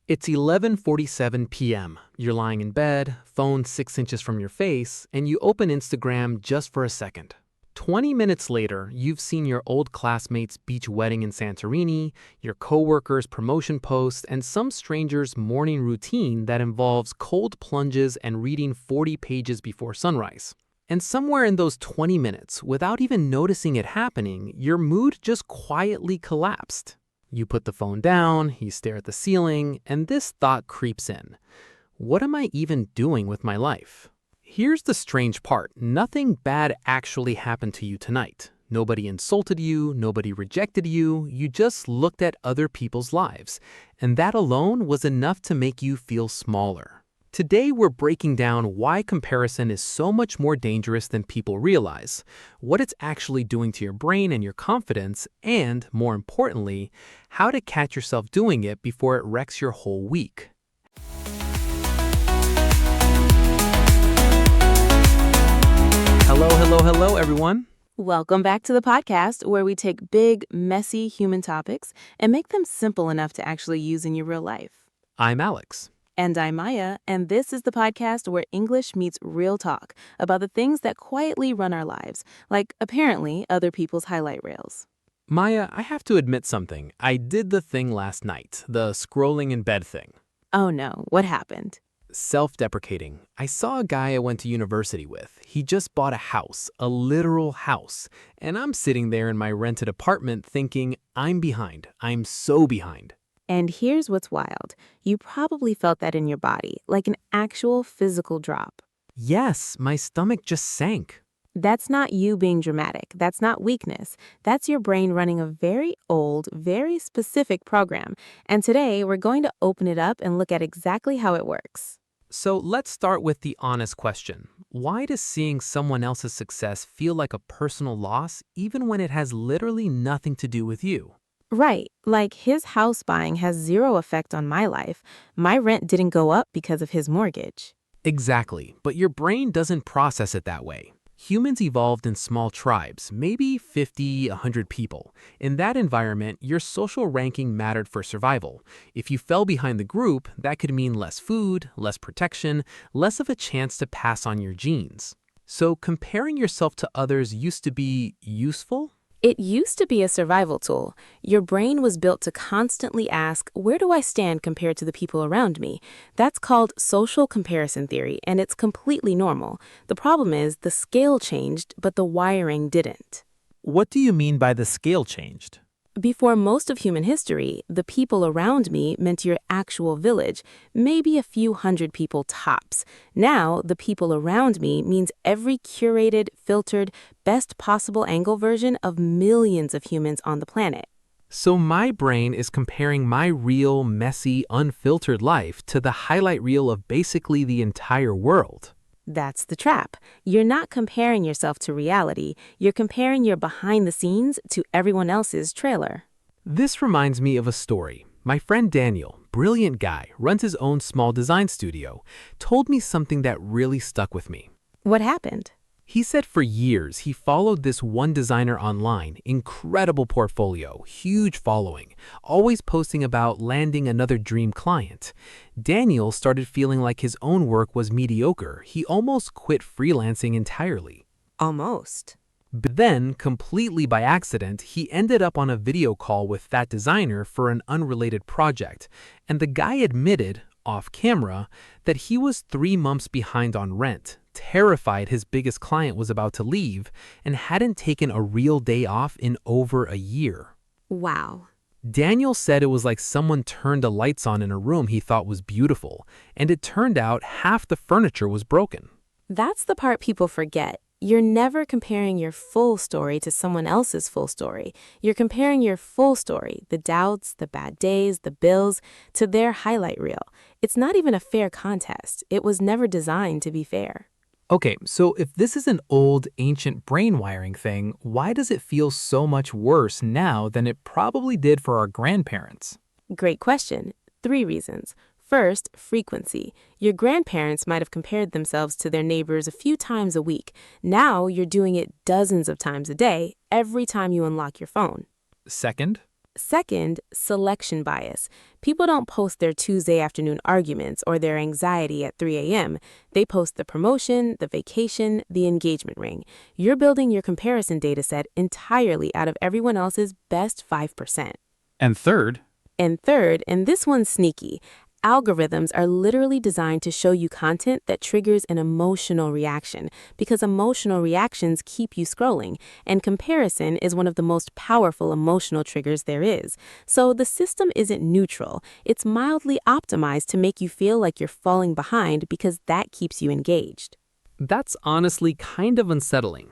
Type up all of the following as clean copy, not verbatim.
It's 11:47 p.m. You're lying in bed, phone 6 inches from your face, and you open Instagram just for a second. 20 minutes later, you've seen your old classmates' beach wedding in Santorini, your coworkers' promotion post, and some stranger's morning routine that involves cold plunges and reading 40 pages before sunrise. And somewhere in those 20 minutes, without even noticing it happening, your mood just quietly collapsed. You put the phone down, you stare at the ceiling, and this thought creeps in. What am I even doing with my life? Here's the strange part. Nothing bad actually happened to you tonight. Nobody insulted you, nobody rejected you, you just looked at other people's lives. And that alone was enough to make you feel smaller. Today, we're breaking down why comparison is so much more dangerous than people realize, what it's actually doing to your brain and your confidence, and, more importantly, how to catch yourself doing it before it wrecks your whole week. Hello, everyone. Welcome back to the podcast where we take big, messy human topics and make them simple enough to actually use in your real life. I'm Alex. And I'm Maya, and this is the podcast where English meets real talk about the things that quietly run our lives, like apparently other people's highlight reels. Maya, I have to admit something. I did the thing last night, the scrolling in bed thing. Oh no, what happened? Self-deprecating. I saw a guy I went to university with. He just bought a house, a literal house. And I'm sitting there in my rented apartment thinking, I'm behind. I'm so behind. And here's what's wild. You probably felt that in your body, like an actual physical drop. Yes, my stomach just sank. That's not you being dramatic. That's not weakness. That's your brain running a very old, very specific program. And today, we're going to open it up and look at exactly how it works. So let's start with the honest question. Why does seeing someone else's success feel like a personal loss, even when it has literally nothing to do with you? Right, like his house buying has zero effect on my life. My rent didn't go up because of his mortgage. Exactly, but your brain doesn't process it that way. Humans evolved in small tribes, maybe 50, 100 people. In that environment, your social ranking mattered for survival. If you fell behind the group, that could mean less food, less protection, less of a chance to pass on your genes. So comparing yourself to others used to be useful? It used to be a survival tool. Your brain was built to constantly ask, where do I stand compared to the people around me? That's called social comparison theory, and it's completely normal. The problem is the scale changed, but the wiring didn't. What do you mean by the scale changed? Before most of human history, the people around me meant your actual village, maybe a few hundred people tops. Now, the people around me means every curated, filtered, best possible angle version of millions of humans on the planet. So my brain is comparing my real, messy, unfiltered life to the highlight reel of basically the entire world. That's the trap. You're not comparing yourself to reality. You're comparing your behind the scenes to everyone else's trailer. This reminds me of a story. My friend Daniel, brilliant guy, runs his own small design studio, told me something that really stuck with me. What happened? He said for years he followed this one designer online, incredible portfolio, huge following, always posting about landing another dream client. Daniel started feeling like his own work was mediocre. He almost quit freelancing entirely. Almost. But then, completely by accident, he ended up on a video call with that designer for an unrelated project, and the guy admitted, off camera, that he was 3 months behind on rent, terrified his biggest client was about to leave, and hadn't taken a real day off in over a year. Wow. Daniel said it was like someone turned the lights on in a room he thought was beautiful, and it turned out half the furniture was broken. That's the part people forget. You're never comparing your full story to someone else's full story. You're comparing your full story, the doubts, the bad days, the bills, to their highlight reel. It's not even a fair contest. It was never designed to be fair. Okay, so if this is an old, ancient brain wiring thing, why does it feel so much worse now than it probably did for our grandparents? Great question. 3 reasons. First, frequency. Your grandparents might have compared themselves to their neighbors a few times a week. Now you're doing it dozens of times a day, every time you unlock your phone. Second, Second, selection bias. People don't post their Tuesday afternoon arguments or their anxiety at 3 a.m. They post the promotion, the vacation, the engagement ring. You're building your comparison dataset entirely out of everyone else's best 5%. And third, And third, and this one's sneaky, algorithms are literally designed to show you content that triggers an emotional reaction because emotional reactions keep you scrolling, and comparison is one of the most powerful emotional triggers there is. So the system isn't neutral. It's mildly optimized to make you feel like you're falling behind because that keeps you engaged. That's honestly kind of unsettling.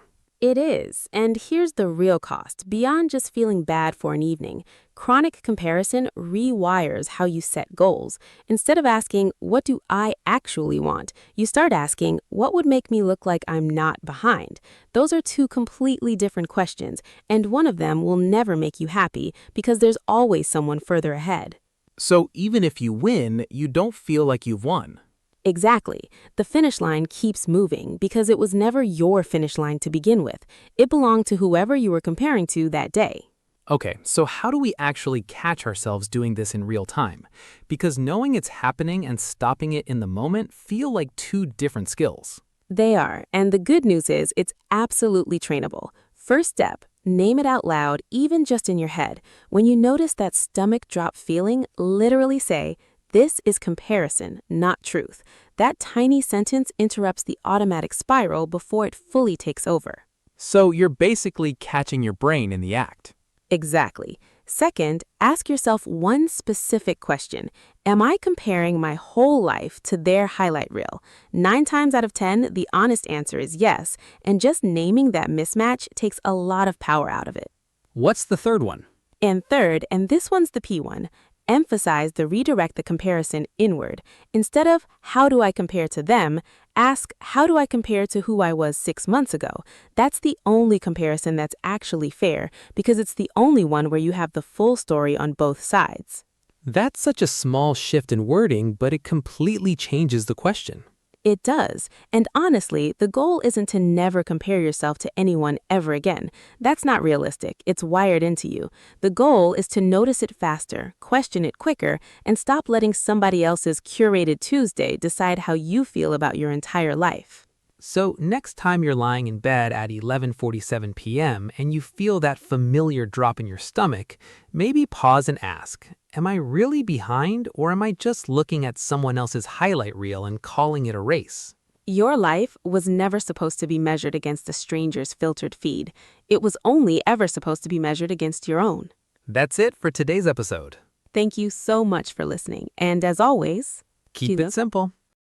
It is, and here's the real cost. Beyond just feeling bad for an evening, chronic comparison rewires how you set goals. Instead of asking, what do I actually want? You start asking, what would make me look like I'm not behind? Those are two completely different questions, and one of them will never make you happy because there's always someone further ahead. so even if you win, you don't feel like you've won. Exactly. The finish line keeps moving because it was never your finish line to begin with. It belonged to whoever you were comparing to that day. Okay, so how do we actually catch ourselves doing this in real time? Because knowing it's happening and stopping it in the moment feel like two different skills. They are, and the good news is it's absolutely trainable. First step, name it out loud, even just in your head. When you notice that stomach drop feeling, literally say, "This is comparison, not truth." That tiny sentence interrupts the automatic spiral before it fully takes over. So you're basically catching your brain in the act. Exactly. Second, ask yourself one specific question. Am I comparing my whole life to their highlight reel? 9 times out of 10, the honest answer is yes, and just naming that mismatch takes a lot of power out of it. What's the third one? And third, and this one's the P one, emphasize the redirect the comparison inward. Instead of, how do I compare to them, ask, how do I compare to who I was 6 months ago? That's the only comparison that's actually fair because it's the only one where you have the full story on both sides. That's such a small shift in wording, but it completely changes the question. It does. And honestly, the goal isn't to never compare yourself to anyone ever again. That's not realistic. It's wired into you. The goal is to notice it faster, question it quicker, and stop letting somebody else's curated Tuesday decide how you feel about your entire life. So next time you're lying in bed at 11:47 p.m. and you feel that familiar drop in your stomach, maybe pause and ask, am I really behind or am I just looking at someone else's highlight reel and calling it a race? Your life was never supposed to be measured against a stranger's filtered feed. It was only ever supposed to be measured against your own. That's it for today's episode. Thank you so much for listening. And as always, Keep it simple.